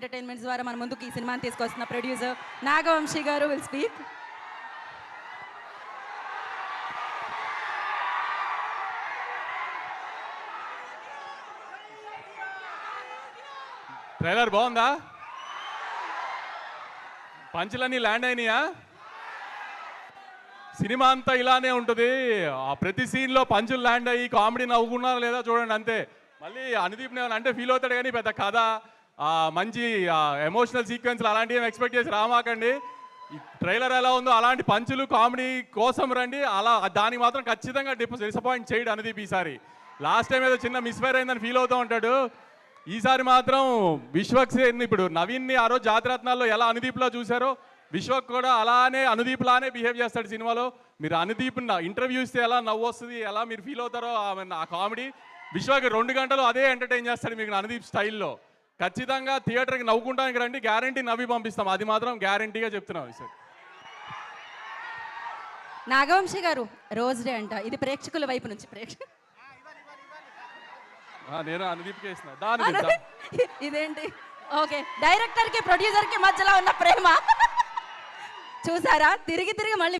Entertainments ద్వారా మన ముందుకు ఈ సినిమాని తీసుకొస్తున్న ప్రొడ్యూసర్ నాగవంశీ గారు విల్ స్పీక్. ట్రైలర్ బాగుందా? పంచులన్నీ ల్యాండ్ అయినాయా? సినిమా అంతా ఇలానే ఉంటుంది. ఆ ప్రతి సీన్లో పంచులు ల్యాండ్ అయ్యి కామెడీ నవ్వుకున్నారా లేదా చూడండి అంతే. మళ్ళీ అనుదీప్ అంటే ఫీల్ అవుతాడు కానీ పెద్ద కథ మంచి ఎమోషనల్ సీక్వెన్స్లు అలాంటివి ఎక్స్పెక్ట్ చేసి రామాకండి. ఈ ట్రైలర్ ఎలా ఉందో అలాంటి పంచులు కామెడీ కోసం రండి. అలా దానికి మాత్రం ఖచ్చితంగా డిసప్పాయింట్ చేయడు అనుదీప్ ఈసారి. లాస్ట్ టైం ఏదో చిన్న మిస్ఫైర్ అయిందని ఫీల్ అవుతూ ఉంటాడు. ఈసారి మాత్రం విశ్వక్ సేన్ ఇప్పుడు నవీన్ని ఆ రోజు జాతిరత్నాల్లో ఎలా అనుదీప్లో చూశారో విశ్వక్ కూడా అలానే అనుదీప్ లానే బిహేవ్ చేస్తాడు సినిమాలో. మీరు అనుదీప్ ఇంటర్వ్యూ ఇస్తే ఎలా నవ్వు వస్తుంది, ఎలా మీరు ఫీల్ అవుతారో ఆ కామెడీ విశ్వక్ 2 గంటలు అదే ఎంటర్టైన్ చేస్తాడు మీకు అనుదీప్ స్టైల్లో. ఖచ్చితంగా థియేటర్కి నవ్వుకుంటానికి రండి, గ్యారంటీ నవ్వి పంపిస్తాం, అది మాత్రం గ్యారంటీగా చెప్తున్నాం సార్. నాగవంశీ గారు రోజ్ డే అంట, ఇది ప్రేక్షకుల వైపు నుంచి నేను అనుదీప్కి వేసిన దాని ఇదేంటి? ఓకే, డైరెక్టర్కి ప్రొడ్యూసర్కి మధ్యలో ఉన్న ప్రేమ చూసారా? తిరిగి మళ్ళీ